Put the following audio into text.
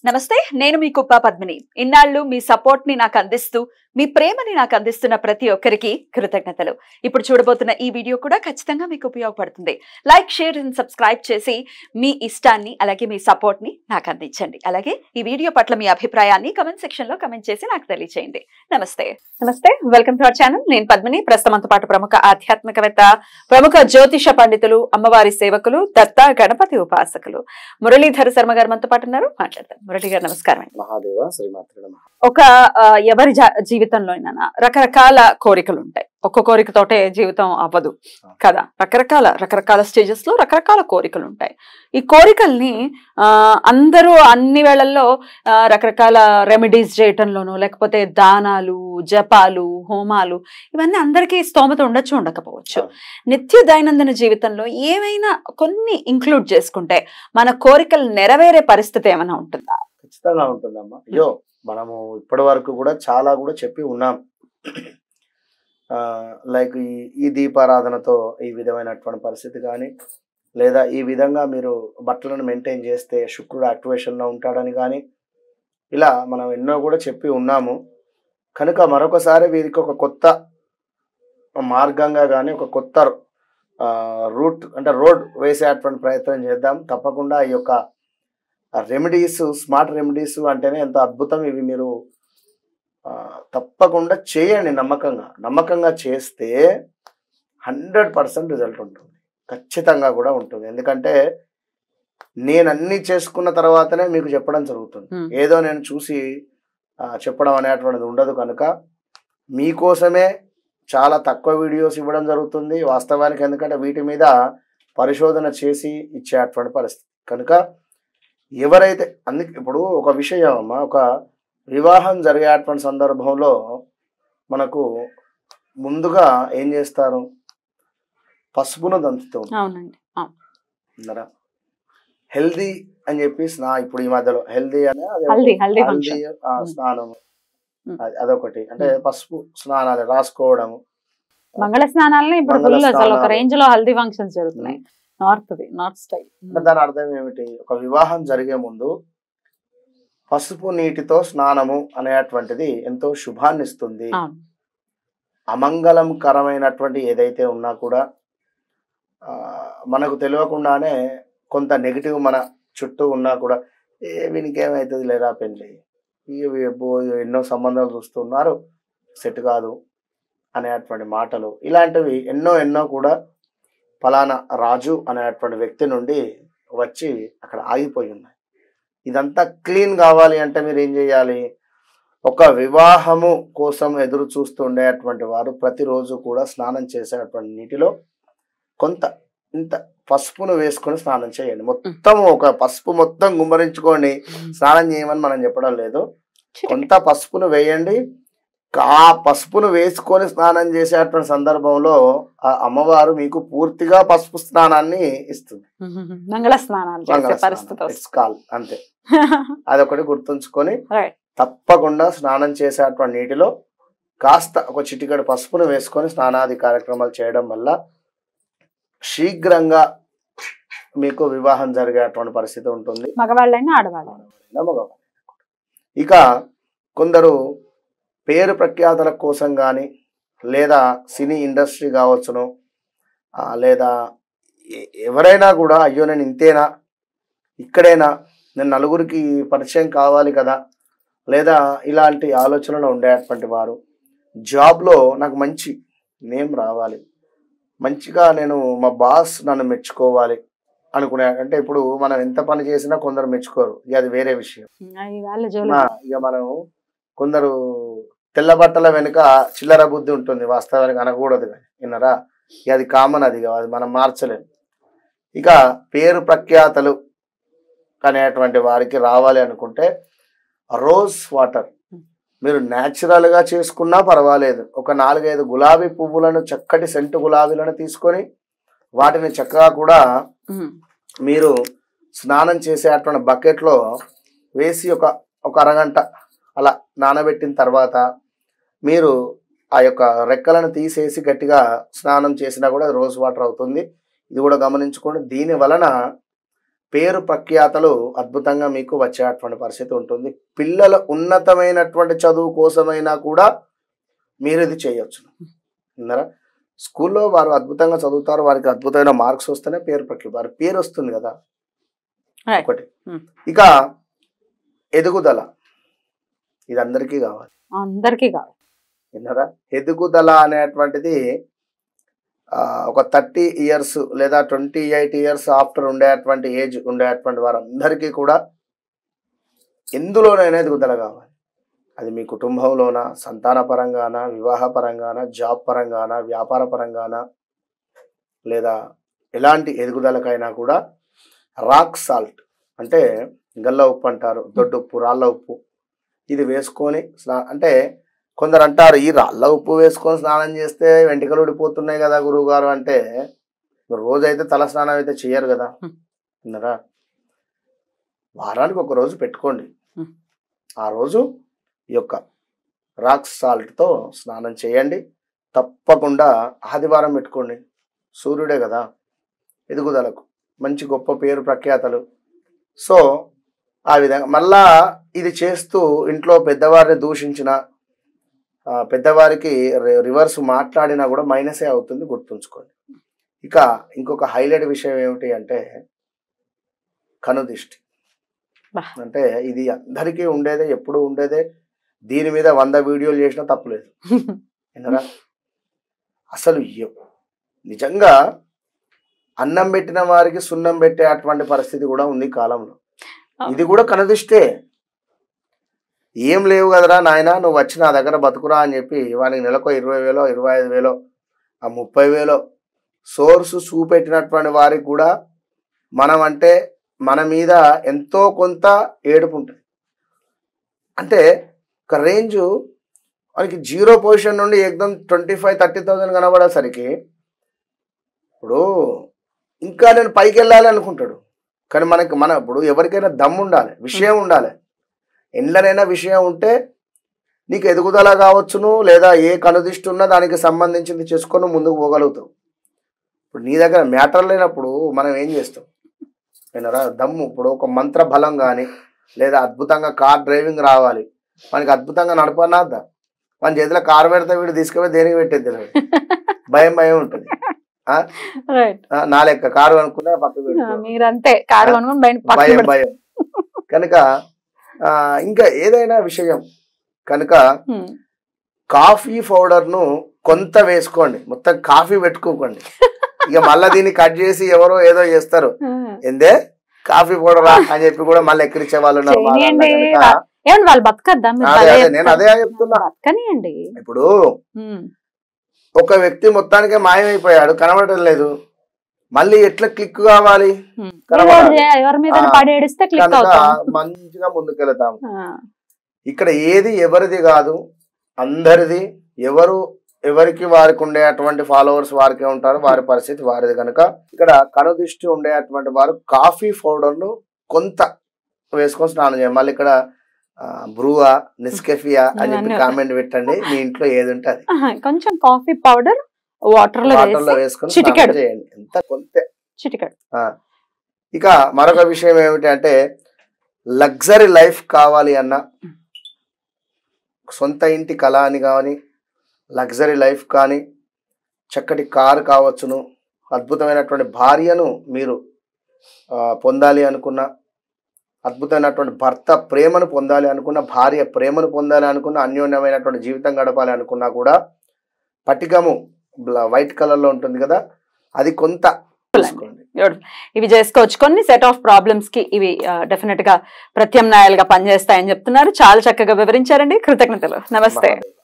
నమస్తే, నేను మీ కుప్ప పద్మిని. ఇన్నాళ్ళు మీ సపోర్ట్ ని నాకు అందిస్తూ, మీ ప్రేమని నాకు అందిస్తున్న ప్రతి ఒక్కరికి కృతజ్ఞతలు. ఇప్పుడు చూడబోతున్న ఈ వీడియో కూడా ఖచ్చితంగా మీకు ఉపయోగపడుతుంది. లైక్, షేర్ అండ్ సబ్స్క్రైబ్ చేసి మీ ఇష్టాన్ని అలాగే మీ సపోర్ట్ ని నాకు అందించండి. అలాగే ఈ వీడియో పట్ల మీ అభిప్రాయాన్ని కమెంట్ సెక్షన్ లో కమెంట్ చేసి నాకు తెలియజేయండి. నమస్తే. Welcome to our channel. నేను పద్మిని. ప్రస్తుతంతో పాటు ప్రముఖ ఆధ్యాత్మికవేత్త, ప్రముఖ జ్యోతిష పండితులు, అమ్మవారి సేవకులు, దత్త గణపతి ఉపాసకులు మురళీధర శర్మ గారు మనతో పాటు ఉన్నారు. మాట్లాడతారు. మురళి గారు నమస్కారం. మహాదేవ శ్రీమాత్రే నమః. ఒక ఎవరి జీవితంలో రకరకాల కోరికలు ఉంటాయి. ఒక్క కోరికతోటే జీవితం అవ్వదు కదా. రకరకాల స్టేజెస్ లో రకరకాల కోరికలు ఉంటాయి. ఈ కోరికల్ని అందరూ అన్ని వేళల్లో రకరకాల రెమెడీస్ చేయటంలోనూ, లేకపోతే దానాలు, జపాలు, హోమాలు, ఇవన్నీ అందరికీ స్తోమత ఉండొచ్చు, ఉండకపోవచ్చు. నిత్య దైనందిన జీవితంలో ఏమైనా కొన్ని ఇంక్లూడ్ చేసుకుంటే మన కోరికలు నెరవేరే పరిస్థితి ఏమైనా ఉంటుందా? ఖచ్చితంగా ఉంటుందమ్మా. అయ్యో, మనము ఇప్పటి వరకు కూడా చాలా కూడా చెప్పి ఉన్నాం. లైక్ ఈ దీపారాధనతో ఈ విధమైనటువంటి పరిస్థితి కానీ, లేదా ఈ విధంగా మీరు బట్టలను మెయింటైన్ చేస్తే శుక్రుడు యాక్టివేషన్లో ఉంటాడని కానీ, ఇలా మనం ఎన్నో కూడా చెప్పి ఉన్నాము. కనుక మరొకసారి వీరికి ఒక కొత్త మార్గంగా కానీ, ఒక కొత్త రూట్ అంటే రోడ్ వేసేటువంటి ప్రయత్నం చేద్దాం. తప్పకుండా ఈ యొక్క రెమెడీస్, స్మార్ట్ రెమెడీస్ అంటేనే ఎంత అద్భుతం. ఇవి మీరు తప్పకుండా చేయండి. నమ్మకంగా చేస్తే 100% రిజల్ట్ ఉంటుంది, ఖచ్చితంగా కూడా ఉంటుంది. ఎందుకంటే నేను అన్ని చేసుకున్న తర్వాతనే మీకు చెప్పడం జరుగుతుంది. ఏదో నేను చూసి చెప్పడం అనేటువంటిది ఉండదు. కనుక మీకోసమే చాలా తక్కువ వీడియోస్ ఇవ్వడం జరుగుతుంది వాస్తవానికి. ఎందుకంటే వీటి మీద పరిశోధన చేసి ఇచ్చేటువంటి పరిస్థితి. కనుక ఎవరైతే అందుకే ఇప్పుడు ఒక విషయం అమ్మా, ఒక వివాహం జరిగేటువంటి సందర్భంలో మనకు ముందుగా ఏం చేస్తారు, పసుపును దంచుతూ ఉంటారు. హెల్దీ అని చెప్పి ఇప్పుడు ఈ మధ్యలో హెల్దీ అనే స్నానం అదొకటి. అంటే పసుపు స్నానాలు రాసుకోవడము, మంగళ స్నానాలని ఇప్పుడు ఒక రేంజ్ లో హల్దీ ఫంక్షన్స్ జరుగుతున్నాయి. North style. దాని అర్థం ఏమిటి? ఒక వివాహం జరిగే ముందు పసుపు నీటితో స్నానము అనేటువంటిది ఎంతో శుభాన్ని ఇస్తుంది. అమంగళకరమైనటువంటి ఏదైతే ఉన్నా కూడా మనకు తెలియకుండానే కొంత నెగిటివ్ మన చుట్టూ ఉన్నా కూడా వీనికి ఏమవుతుంది లేదా పెళ్ళి, ఎన్నో సంబంధాలు చూస్తున్నారు, సెట్ కాదు అనేటువంటి మాటలు, ఇలాంటివి ఎన్నో కూడా ఫలానా రాజు అనేటువంటి వ్యక్తి నుండి వచ్చి అక్కడ ఆగిపోయి ఉన్నాయి. ఇదంతా క్లీన్ కావాలి అంటే మీరు ఏం చేయాలి? ఒక వివాహము కోసం ఎదురు చూస్తుండేటువంటి వారు ప్రతిరోజు కూడా స్నానం చేసేటువంటి నీటిలో ఇంత పసుపును వేసుకొని స్నానం చేయండి. మొత్తం ఒక పసుపు మొత్తం గుమ్మరించుకొని స్నానం చేయమని మనం చెప్పడం లేదు. కొంత పసుపును వేయండి. ఆ పసుపును వేసుకొని స్నానం చేసేటువంటి సందర్భంలో ఆ అమ్మవారు మీకు పూర్తిగా పసుపు స్నానాన్ని ఇస్తుంది. మంగళ స్నానాలు అంతే. అదొకటి గుర్తుంచుకొని తప్పకుండా స్నానం చేసేటువంటి నీటిలో కాస్త ఒక చిటికెడు పసుపును వేసుకొని స్నానాది కార్యక్రమాలు చేయడం వల్ల శీఘ్రంగా మీకు వివాహం జరిగేటువంటి పరిస్థితి ఉంటుంది. మగవాళ్ళైనా ఆడవాళ్ళైనా. మగవాళ్ళు. ఇక కొందరు పేరు ప్రఖ్యాతల కోసం కానీ, లేదా సినీ ఇండస్ట్రీ కావచ్చును, లేదా ఎవరైనా కూడా అయ్యో నేను ఇంతేనా, ఇక్కడేనా, నేను నలుగురికి పరిచయం కావాలి కదా, లేదా ఇలాంటి ఆలోచనలు ఉండేటువంటి వారు, జాబ్లో నాకు మంచి నేమ్ రావాలి, మంచిగా నేను మా బాస్ నన్ను మెచ్చుకోవాలి అనుకునే, అంటే ఇప్పుడు మనం ఎంత పని చేసినా కొందరు మెచ్చుకోరు, ఇక అది వేరే విషయం. ఇక మనం కొందరు తెల్ల బట్టల వెనుక చిల్లర బుద్ధి ఉంటుంది, వాస్తవానికి అనకూడదు కానీ విన్నరా, ఇక అది కామన్, అది మనం మార్చలేము. ఇక పేరు ప్రఖ్యాతలు అనేటువంటి వారికి రావాలి అనుకుంటే రోజ్ వాటర్ మీరు న్యాచురల్గా చేసుకున్నా పర్వాలేదు. ఒక 4-5 గులాబీ పువ్వులను, చక్కటి సెంటు గులాబీలను తీసుకొని వాటిని చక్కగా కూడా మీరు స్నానం చేసేటువంటి బకెట్లో వేసి ఒక అరగంట అలా నానబెట్టిన తర్వాత మీరు ఆ యొక్క రెక్కలను తీసేసి గట్టిగా స్నానం చేసినా కూడా రోజ్ వాటర్ అవుతుంది. ఇది కూడా గమనించుకోండి. దీని వలన పేరు ప్రఖ్యాతలు అద్భుతంగా మీకు వచ్చేటువంటి పరిస్థితి ఉంటుంది. పిల్లల ఉన్నతమైనటువంటి చదువు కోసమైనా కూడా మీరు ఇది చేయొచ్చు. విన్నారా? స్కూల్లో వారు అద్భుతంగా చదువుతారు, వారికి అద్భుతమైన మార్క్స్ వస్తేనే పేరు ప్రఖ్యాత, వారి పేరు వస్తుంది కదా ఒకటి. ఇక ఎదుగుదల, ఇది అందరికీ కావాలి. విన్నారా? ఎదుగుదల అనేటువంటిది ఒక 30 years లేదా 28 years ఆఫ్టర్ ఉండేటువంటి ఏజ్ ఉండేటువంటి వారందరికీ కూడా ఎందులోనైనా ఎదుగుదల కావాలి. అది మీ కుటుంబంలోనా, సంతాన పరంగానా, వివాహ పరంగానా, జాబ్ పరంగానా, వ్యాపార పరంగానా, లేదా ఎలాంటి ఎదుగుదలకైనా కూడా రాక్ సాల్ట్ అంటే గల్ల ఉప్పు అంటారు, దొడ్డు ఉప్పు, రాళ్ళ ఉప్పు, ఇది వేసుకొని అంటే కొందరు అంటారు ఈ రాళ్ళ ఉప్పు వేసుకొని స్నానం చేస్తే వెంట్రుకలు ఊడిపోతున్నాయి కదా గురువు గారు అంటే, రోజైతే తల స్నానం అయితే చేయరు కదా. విన్నారా? వారానికి ఒక రోజు పెట్టుకోండి. ఆ రోజు ఈ యొక్క రాక్ సాల్ట్తో స్నానం చేయండి. తప్పకుండా ఆదివారం పెట్టుకోండి. సూర్యుడే కదా ఎదుగుదలకు, మంచి గొప్ప పేరు ప్రఖ్యాతలు. సో ఆ విధంగా మళ్ళా ఇది చేస్తూ ఇంట్లో పెద్దవారిని దూషించిన, పెద్దవారికి రివర్స్ మాట్లాడినా కూడా మైనసే అవుతుంది, గుర్తుంచుకోండి. ఇక ఇంకొక హైలైట్ విషయం ఏమిటి అంటే కనుదిష్టి. అంటే ఇది అందరికీ ఉండేదే, ఎప్పుడు ఉండేదే. దీని మీద 100 వీడియోలు చేసినా తప్పులేదు. విన్నారా? అసలు నిజంగా అన్నం పెట్టిన వారికి సున్నం పెట్టే అటువంటి పరిస్థితి కూడా ఉంది కాలంలో. ఇది కూడా కనుదిష్టే. ఏం లేవు కదరా నాయన, నువ్వు వచ్చి నా దగ్గర బతుకురా అని చెప్పి వానికి నెలకు 20,000 25,000 30,000 సోర్సు చూపెట్టినటువంటి వారికి కూడా మనం అంటే మన మీద ఎంతో కొంత ఏడుపు ఉంటుంది. అంటే ఒక రేంజు మనకి 0 పొజిషన్ నుండి ఏకదం 25,000-30,000 కనబడేసరికి ఇప్పుడు ఇంకా నేను పైకి వెళ్ళాలి అనుకుంటాడు. కానీ మన ఇప్పుడు ఎవరికైనా దమ్ము ఉండాలి, విషయం ఉండాలి. ఎండ్లనైనా విషయం ఉంటే నీకు ఎదుగుదల కావచ్చును, లేదా ఏ కనుదిష్టి ఉన్నా దానికి సంబంధించింది చేసుకొని ముందుకు పోగలుగుతావు. ఇప్పుడు నీ దగ్గర మ్యాటర్ లేనప్పుడు మనం ఏం చేస్తాం? విన్నారా? దమ్ము, ఇప్పుడు ఒక మంత్ర బలం కానీ లేదా అద్భుతంగా కార్ డ్రైవింగ్ రావాలి, మనకి అద్భుతంగా నడపనాద్దా, మన చేతిలో కారు పెడితే వీడు తీసుకుపోయి దేనికి పెట్టేది భయం భయం ఉంటుంది. నా లెక్క కారు అనుకున్నా పక్కన భయం భయం కనుక ఇంకా ఏదైనా విషయం కనుక కాఫీ పౌడర్ను కొంత వేసుకోండి, మొత్తం కాఫీ పెట్టుకోకండి. ఇక మళ్ళీ దీన్ని కట్ చేసి ఎవరో ఏదో చేస్తారు, ఏందే కాఫీ పౌడర్ అని చెప్పి కూడా మళ్ళీ ఎక్కిరించే వాళ్ళు ఉన్నారు. నేను అదే చెప్తున్నా. ఇప్పుడు ఒక వ్యక్తి మొత్తానికే మాయమైపోయాడు, కనబడటం లేదు, మళ్ళీ ఎట్లా క్లిక్ కావాలి? మంచిగా ముందుకెళ్తాం. ఇక్కడ ఏది ఎవరిది కాదు, అందరిది. ఎవరికి వారికి ఉండేటువంటి ఫాలోవర్స్ వారికే ఉంటారు, వారి పరిస్థితి వారిది. కనుక ఇక్కడ కనుదిష్టి ఉండేటువంటి వారు కాఫీ పౌడర్ను కొంత వేసుకొని స్నానం చేయాలి. మళ్ళీ ఇక్కడ బ్రూవా, నెస్కెఫియా అని చెప్పి కామెంట్ పెట్టండి. మీ ఇంట్లో ఏది ఉంటే అది కొంచెం కాఫీ పౌడర్ వాటర్ లో వేసుకొని స్నానం చేయండి, ఎంత కొంత చిటికెడు. ఇక మరొక విషయం ఏమిటి అంటే లగ్జరీ లైఫ్ కావాలి అన్న, సొంత ఇంటి కళ అని కానీ, లగ్జరీ లైఫ్ కానీ, చక్కటి కారు కావచ్చును, అద్భుతమైనటువంటి భార్యను మీరు పొందాలి అనుకున్న, అద్భుతమైనటువంటి భర్త ప్రేమను పొందాలి అనుకున్న, భార్య ప్రేమను పొందాలి అనుకున్న, అన్యోన్యమైనటువంటి జీవితం గడపాలి అనుకున్నా కూడా పటికము వైట్ కలర్ లో ఉంటుంది కదా, అది కొంత ఇవి చేసుకోవచ్చు. కొన్ని సెట్ ఆఫ్ ప్రాబ్లమ్స్ కి ఇవి డెఫినెట్ గా ప్రత్యామ్నాయాలుగా పనిచేస్తాయని చెప్తున్నారు. చాలా చక్కగా వివరించారండి. కృతజ్ఞతలు. నమస్తే.